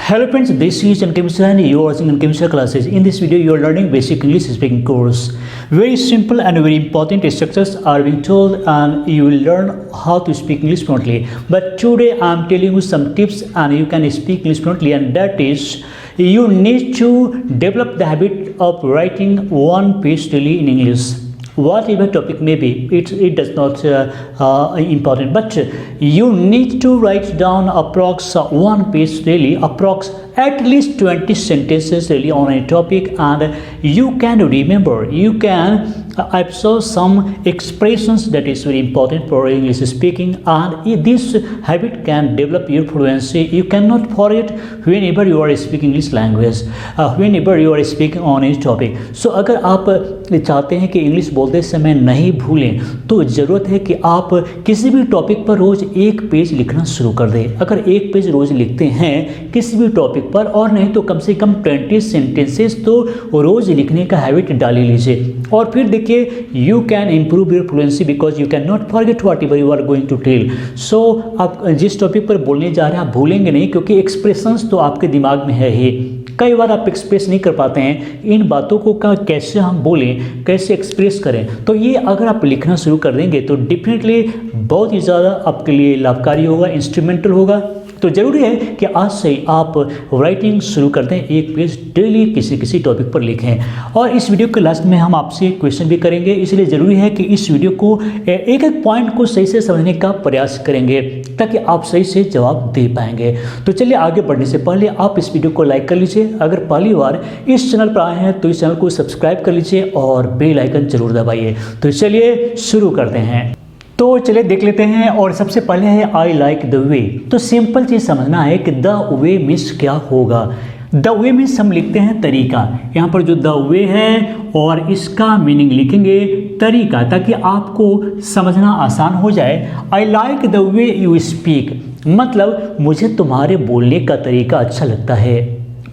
Hello friends, this is N K Mishra and you are watching N K Mishra classes. In this video, you are learning basic English speaking course. Very simple and very important structures are being told and you will learn how to speak English fluently. But today I am telling you some tips and you can speak English fluently, and that is you need to develop the habit of writing one page daily in English. Whatever topic may be, it does not important, but you need to write down approx one page daily, approx at least 20 sentences daily on a topic, and you can remember, you can absorb some expressions that is very important for English speaking, and this habit can develop your fluency. You cannot forget whenever you are speaking English language, whenever you are speaking on a topic. So अगर आप चाहते हैं कि English बोलते समय नहीं भूलें, तो ज़रूरत है कि आप किसी भी टॉपिक पर रोज़ एक पेज लिखना शुरू कर दें. अगर एक पेज रोज़ लिखते हैं किसी भी टॉपिक पर, और नहीं तो कम से कम 20 सेंटेंसेस तो रोज़ लिखने का हैबिट डाल लीजिए. और फिर देखिए, you can improve your fluency because you can not forget whatever you are going to tell. So आप जिस टॉपिक पर बोलने जा रहे हैं आप भूलेंगे नहीं, क्योंकि एक्सप्रेशंस तो आपके दिमाग में है ही. कई बार आप एक्सप्रेस नहीं कर पाते हैं इन बातों को, कैसे हम बोलें, कैसे एक्सप्रेस करें. तो ये अगर आप लिखना शुरू कर देंगे तो डेफिनेटली बहुत ही ज़्यादा आपके लिए लाभकारी होगा, इंस्ट्रूमेंटल होगा. तो ज़रूरी है कि आज से आप राइटिंग शुरू कर दें, एक पेज डेली किसी टॉपिक पर लिखें. और इस वीडियो के लास्ट में हम आपसे क्वेश्चन भी करेंगे, इसलिए ज़रूरी है कि इस वीडियो को एक एक पॉइंट को सही से समझने का प्रयास करेंगे ताकि आप सही से जवाब दे पाएंगे. तो चलिए, आगे बढ़ने से पहले आप इस वीडियो को लाइक कर लीजिए. अगर पहली बार इस चैनल पर आए हैं तो इस चैनल को सब्सक्राइब कर लीजिए और बेल आइकन जरूर दबाइए. तो चलिए शुरू करते हैं. तो चलिए देख लेते हैं. और सबसे पहले है आई लाइक द वे. तो सिंपल चीज़ समझना है कि द वे मीन्स क्या होगा. द वे मीन्स हम लिखते हैं तरीका. यहाँ पर जो द वे है और इसका मीनिंग लिखेंगे तरीका, ताकि आपको समझना आसान हो जाए. आई like the way you speak मतलब मुझे तुम्हारे बोलने का तरीका अच्छा लगता है.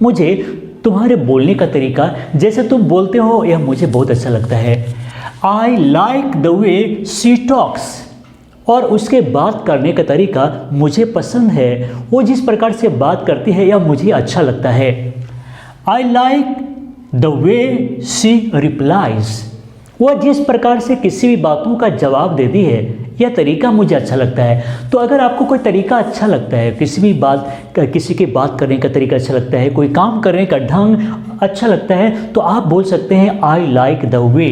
मुझे तुम्हारे बोलने का तरीका, जैसे तुम बोलते हो, यह मुझे बहुत अच्छा लगता है. आई like the way she talks और उसके बात करने का तरीका मुझे पसंद है. वो जिस प्रकार से बात करती है यह मुझे अच्छा लगता है. आई like the way she replies वह जिस प्रकार से किसी भी बातों का जवाब देती है यह तरीका मुझे अच्छा लगता है. तो अगर आपको कोई तरीका अच्छा लगता है, किसी के बात करने का तरीका अच्छा लगता है, कोई काम करने का ढंग अच्छा लगता है, तो आप बोल सकते हैं आई लाइक द वे.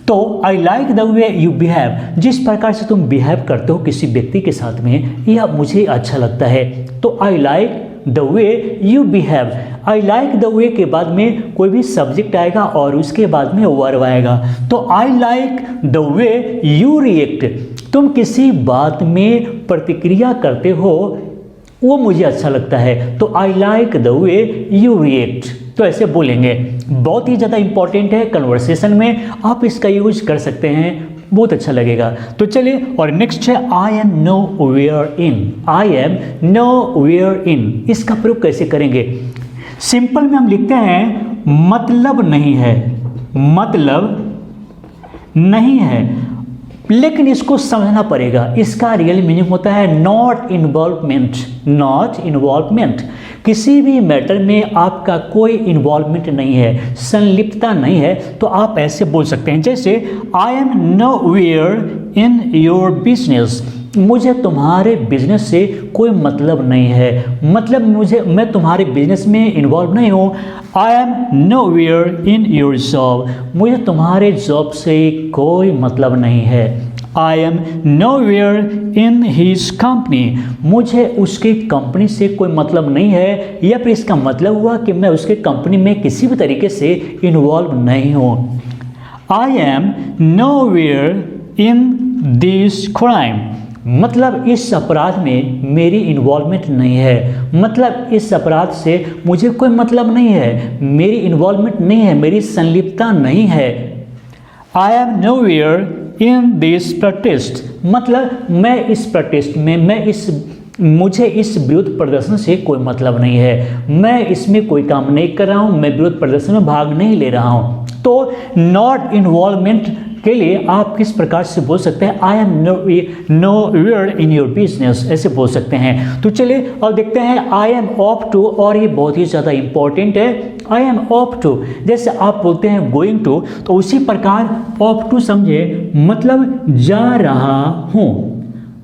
तो I like the way you behave जिस प्रकार से तुम बिहेव करते हो किसी व्यक्ति के साथ में, यह मुझे अच्छा लगता है. तो I like the way you behave. I like the वे के बाद में कोई भी सब्जेक्ट आएगा और उसके बाद में वर्ब आएगा. तो I like the way you react तुम किसी बात में प्रतिक्रिया करते हो, वो मुझे अच्छा लगता है. तो I like the way you react. तो ऐसे बोलेंगे. बहुत ही ज़्यादा इंपॉर्टेंट है, कन्वर्सेशन में आप इसका यूज कर सकते हैं, बहुत अच्छा लगेगा. तो चलिए, और नेक्स्ट है I am nowhere in. I am nowhere in इसका प्रयोग कैसे करेंगे. सिंपल में हम लिखते हैं मतलब नहीं है, मतलब नहीं है, लेकिन इसको समझना पड़ेगा. इसका रियल मीनिंग होता है नॉट इन्वॉल्वमेंट. नॉट इन्वॉल्वमेंट किसी भी मैटर में आपका कोई इन्वॉल्वमेंट नहीं है, संलिप्तता नहीं है. तो आप ऐसे बोल सकते हैं, जैसे I am nowhere in your business मुझे तुम्हारे बिजनेस से कोई मतलब नहीं है, मतलब मैं तुम्हारे बिजनेस में इन्वॉल्व नहीं हूँ. I am nowhere in your job मुझे तुम्हारे जॉब से कोई मतलब नहीं है. I am nowhere in his company मुझे उसकी कंपनी से कोई मतलब नहीं है, या फिर इसका मतलब हुआ कि मैं उसके कंपनी में किसी भी तरीके से इन्वॉल्व नहीं हूँ. I am nowhere in this crime मतलब इस अपराध में मेरी इन्वॉल्वमेंट नहीं है, मतलब इस अपराध से मुझे कोई मतलब नहीं है, मेरी इन्वॉल्वमेंट नहीं है, मेरी संलिप्तता नहीं है. I am nowhere in this protest मतलब मैं इस प्रोटेस्ट में मुझे इस विरोध प्रदर्शन से कोई मतलब नहीं है, मैं इसमें कोई काम नहीं कर रहा हूँ, मैं विरोध प्रदर्शन में भाग नहीं ले रहा हूँ. तो नॉट इन्वॉल्वमेंट के लिए आप किस प्रकार से बोल सकते हैं, I am nowhere in your business, ऐसे बोल सकते हैं। तो चलिए अब देखते हैं आई एम ऑफ टू, और ये बहुत ही ज़्यादा इंपॉर्टेंट है। आई एम ऑफ टू, जैसे आप बोलते हैं गोइंग टू, तो उसी प्रकार ऑफ टू समझे मतलब जा रहा हूँ।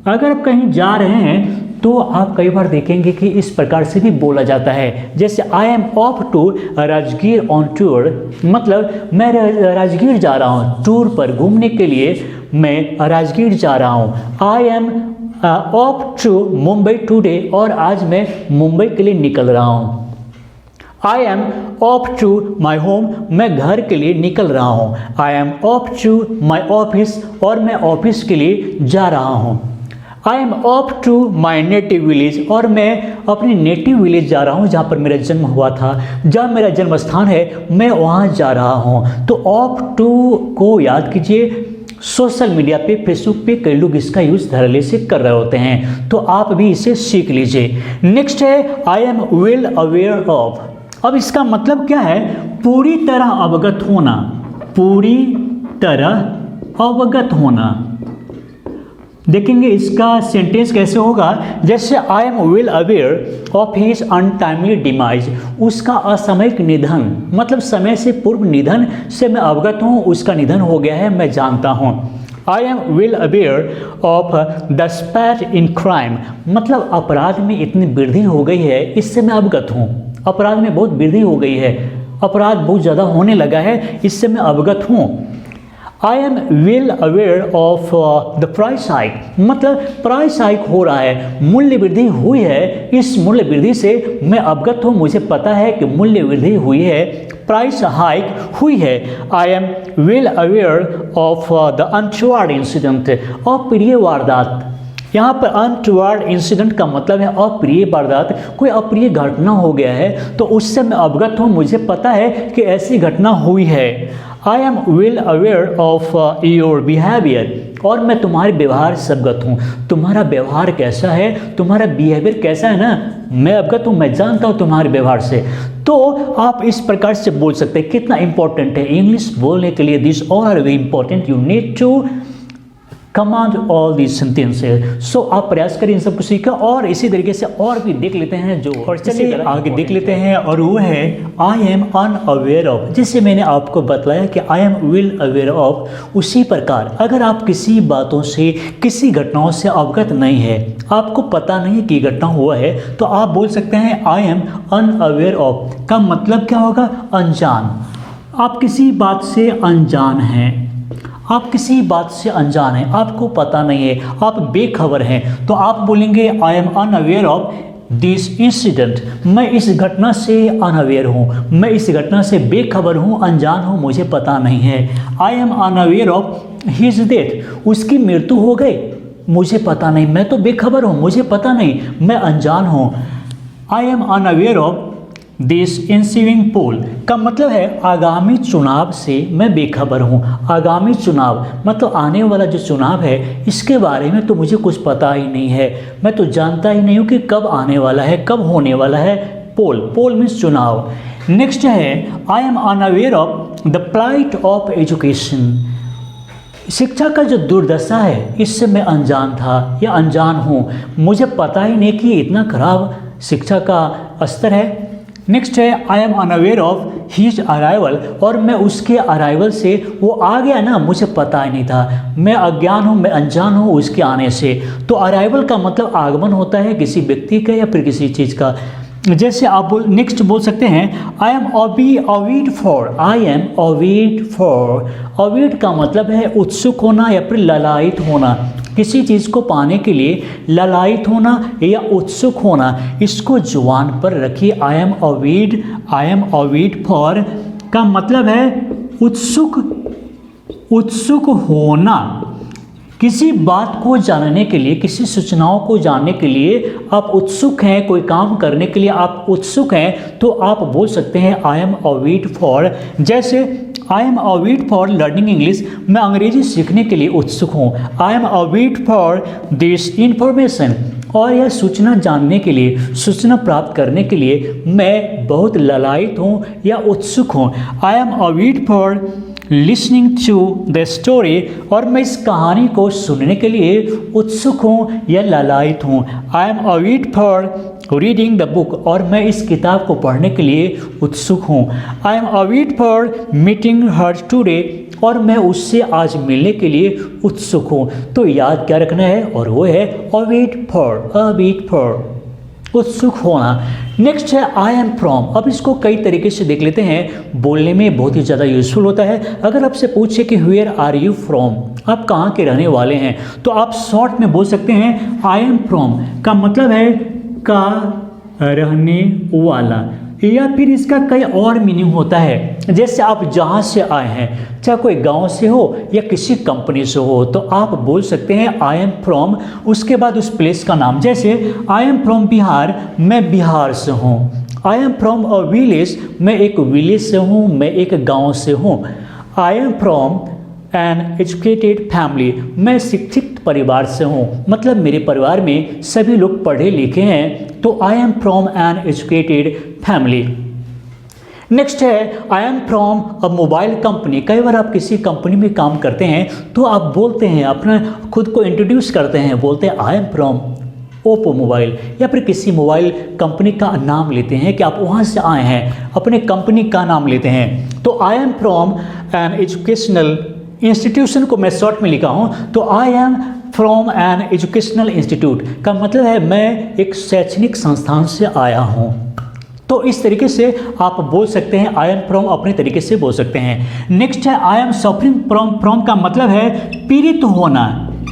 अगर आप कहीं जा रहे हैं तो आप कई बार देखेंगे कि इस प्रकार से भी बोला जाता है, जैसे I am off to Rajgir on tour, मतलब मैं राजगीर जा रहा हूँ टूर पर, घूमने के लिए मैं राजगीर जा रहा हूँ। I am off to Mumbai today, और आज मैं मुंबई के लिए निकल रहा हूँ। I am off to my home, मैं घर के लिए निकल रहा हूँ। I am off to my office, और मैं ऑफिस के लिए जा रहा हूँ। I am off to my native village, और मैं अपनी नेटिव विलेज जा रहा हूँ जहाँ पर मेरा जन्म हुआ था, जहाँ मेरा जन्म स्थान है, मैं वहाँ जा रहा हूँ। तो ऑफ टू को याद कीजिए, सोशल मीडिया पे, फेसबुक पे कई लोग इसका यूज़ धड़ल्ले से कर रहे होते हैं, तो आप भी इसे सीख लीजिए। नेक्स्ट है I am well aware of. अब इसका मतलब क्या है, पूरी तरह अवगत होना, पूरी तरह अवगत होना। देखेंगे इसका सेंटेंस कैसे होगा, जैसे I am well aware of his untimely demise, उसका असामयिक निधन, मतलब समय से पूर्व निधन से मैं अवगत हूँ, उसका निधन हो गया है, मैं जानता हूँ। I am well aware of the स्पैट in crime, मतलब अपराध में इतनी वृद्धि हो गई है, इससे मैं अवगत हूँ। अपराध में बहुत वृद्धि हो गई है, अपराध बहुत ज़्यादा होने लगा है, इससे मैं अवगत हूँ। I am well aware of the price hike, मतलब प्राइस हाइक हो रहा है, मूल्य वृद्धि हुई है, इस मूल्य वृद्धि से मैं अवगत हूँ, मुझे पता है कि मूल्य वृद्धि हुई है, प्राइस हाइक हुई है। I am well aware of the untoward incident, अप्रिय वारदात। यहाँ पर अनटोवर्ड इंसिडेंट का मतलब है अप्रिय वारदात, कोई अप्रिय घटना हो गया है तो उससे मैं अवगत हूँ, मुझे पता है कि ऐसी घटना हुई है। I am well aware of your behaviour, और मैं तुम्हारे व्यवहार से अवगत हूँ, तुम्हारा व्यवहार कैसा है, तुम्हारा बिहेवियर कैसा है ना, मैं अवगत हूँ, मैं जानता हूँ तुम्हारे व्यवहार से। तो आप इस प्रकार से बोल सकते हैं। कितना इंपॉर्टेंट है इंग्लिश बोलने के लिए, this all are very important, you need to command all these sentences. So आप प्रयास करें इन सबको सीखा, और इसी तरीके से और भी देख लेते हैं जो, और चलिए आगे देख लेते हैं, और वो है आई एम अनअवेयर ऑफ। जैसे मैंने आपको बतलाया कि I am well aware of, उसी प्रकार अगर आप किसी बातों से, किसी घटनाओं से अवगत नहीं है, आपको पता नहीं कि घटना हुआ है, तो आप बोल सकते हैं आई एम अनअवेयर ऑफ। का मतलब क्या होगा, अनजान। आप किसी बात से अनजान हैं, आप किसी बात से अनजान हैं, आपको पता नहीं है, आप बेखबर हैं, तो आप बोलेंगे आई am unaware of this incident, मैं इस घटना से अनअवेयर हूँ, मैं इस घटना से बेखबर हूँ, अनजान हूँ, मुझे पता नहीं है। I am unaware of his death, उसकी मृत्यु हो गई, मुझे पता नहीं, मैं तो बेखबर हूँ, मुझे पता नहीं, मैं अनजान हूँ। I am unaware of this इंसिविंग पोल, का मतलब है आगामी चुनाव से मैं बेखबर हूँ। आगामी चुनाव मतलब आने वाला जो चुनाव है, इसके बारे में तो मुझे कुछ पता ही नहीं है, मैं तो जानता ही नहीं हूँ कि कब आने वाला है, कब होने वाला है। पोल, पोल मीन्स चुनाव। नेक्स्ट है I am unaware of the plight of education, शिक्षा का जो दुर्दशा है, इससे मैं अनजान था या अनजान हूँ, मुझे पता ही नहीं कि इतना खराब शिक्षा का स्तर है। नेक्स्ट है I am unaware of his arrival, और मैं उसके अराइवल से, वो आ गया ना, मुझे पता ही नहीं था, मैं अज्ञान हूँ, मैं अनजान हूँ उसके आने से। तो अराइवल का मतलब आगमन होता है किसी व्यक्ति का या फिर किसी चीज़ का। जैसे आप नेक्स्ट बोल सकते हैं I am await for, I am await for, await का मतलब है उत्सुक होना या फिर ललायित होना, किसी चीज़ को पाने के लिए ललायित होना या उत्सुक होना, इसको जुबान पर रखिए। आई एम अवेट फॉर का मतलब है उत्सुक होना, किसी बात को जानने के लिए, किसी सूचनाओं को जानने के लिए आप उत्सुक हैं, कोई काम करने के लिए आप उत्सुक हैं, तो आप बोल सकते हैं आई एम अवेट फॉर। जैसे I am await for learning English, मैं अंग्रेजी सीखने के लिए उत्सुक हूँ। I am await for this information, और यह सूचना जानने के लिए, सूचना प्राप्त करने के लिए मैं बहुत ललायित हूँ या उत्सुक हूँ। I am await for listening to the story, और मैं इस कहानी को सुनने के लिए उत्सुक हूँ या लालायित हूँ। I am await for reading the book, और मैं इस किताब को पढ़ने के लिए उत्सुक हूँ। I am await for meeting her today, और मैं उससे आज मिलने के लिए उत्सुक हूँ। तो याद क्या रखना है, और वो है अवेट फॉर, उत्सुक होना। नेक्स्ट है आई एम फ्रॉम। अब इसको कई तरीके से देख लेते हैं, बोलने में बहुत ही ज़्यादा यूजफुल होता है। अगर आपसे पूछे कि वेयर आर यू फ्रॉम, आप कहाँ के रहने वाले हैं, तो आप शॉर्ट में बोल सकते हैं आई एम फ्रॉम, का मतलब है का रहने वाला, या फिर इसका कई और मीनिंग होता है। जैसे आप जहाँ से आए हैं, चाहे कोई गांव से हो या किसी कंपनी से हो, तो आप बोल सकते हैं आई एम फ्रॉम, उसके बाद उस प्लेस का नाम। जैसे आई एम फ्रॉम बिहार, मैं बिहार से हूँ। I am from a village, मैं एक विलेज से हूँ, मैं एक गांव से हूँ। I am from an educated family, मैं शिक्षित परिवार से हूँ, मतलब मेरे परिवार में सभी लोग पढ़े लिखे हैं। तो I am from an educated family. Next है I am from a mobile company. कई बार आप किसी कंपनी में काम करते हैं तो आप बोलते हैं, अपना खुद को इंट्रोड्यूस करते हैं, बोलते हैं I am from Oppo mobile, या फिर किसी मोबाइल कंपनी का नाम लेते हैं कि आप वहाँ से आए हैं, अपने कंपनी का नाम लेते हैं। तो I am from an educational institution को मैं शॉर्ट में लिखा हूँ, तो I am from an educational institute का मतलब है मैं एक शैक्षणिक संस्थान से आया हूँ। तो इस तरीके से आप बोल सकते हैं आई एम फ्रॉम, अपने तरीके से बोल सकते हैं। नेक्स्ट है आई एम सफरिंग फ्रॉम का मतलब है पीड़ित होना,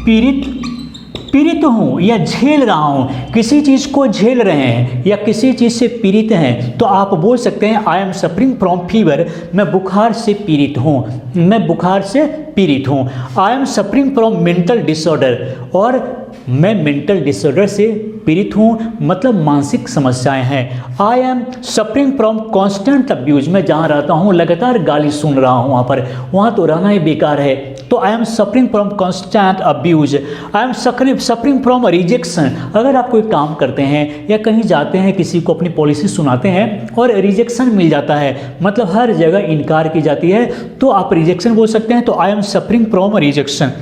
पीड़ित हूँ या झेल रहा हूँ, किसी चीज़ को झेल रहे हैं या किसी चीज़ से पीड़ित हैं, तो आप बोल सकते हैं I am suffering from fever, मैं बुखार से पीड़ित हूँ, मैं बुखार से पीड़ित हूँ। I am suffering from mental disorder, और मैं मेंटल डिसऑर्डर से पीड़ित हूँ, मतलब मानसिक समस्याएं हैं। I am suffering from constant abuse, मैं जहाँ रहता हूँ लगातार गाली सुन रहा हूँ, वहाँ तो रहना ही बेकार है। तो I am suffering from constant abuse. I am suffering from rejection, अगर आप कोई काम करते हैं या कहीं जाते हैं, किसी को अपनी पॉलिसी सुनाते हैं और रिजेक्शन मिल जाता है, मतलब हर जगह इनकार की जाती है, तो आप रिजेक्शन बोल सकते हैं। तो I am suffering from rejection.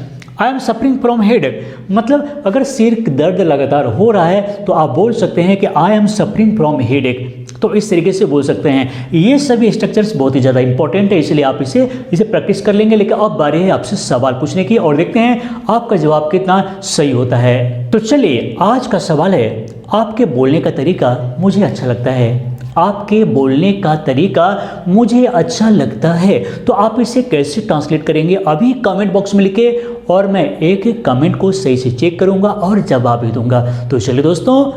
I am suffering from headache, मतलब अगर सिर दर्द लगातार हो रहा है तो आप बोल सकते हैं कि I am suffering from headache. तो इस तरीके से बोल सकते हैं। ये सभी स्ट्रक्चर्स बहुत ही ज़्यादा इंपॉर्टेंट है, इसलिए आप इसे प्रैक्टिस कर लेंगे। लेकिन अब बारी है आपसे सवाल पूछने की, और देखते हैं आपका जवाब कितना सही होता है। तो चलिए, आज का सवाल है, आपके बोलने का तरीका मुझे अच्छा लगता है। आपके बोलने का तरीका मुझे अच्छा लगता है, तो आप इसे कैसे ट्रांसलेट करेंगे अभी कमेंट बॉक्स में लिखे, और मैं एक एक कमेंट को सही से चेक करूंगा और जवाब भी दूंगा। तो चलिए दोस्तों,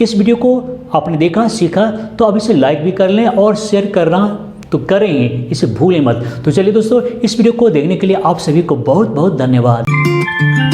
इस वीडियो को आपने देखा, सीखा, तो अब इसे लाइक भी कर लें और शेयर करना तो करेंगे, इसे भूलें मत। तो चलिए दोस्तों, इस वीडियो को देखने के लिए आप सभी को बहुत बहुत धन्यवाद।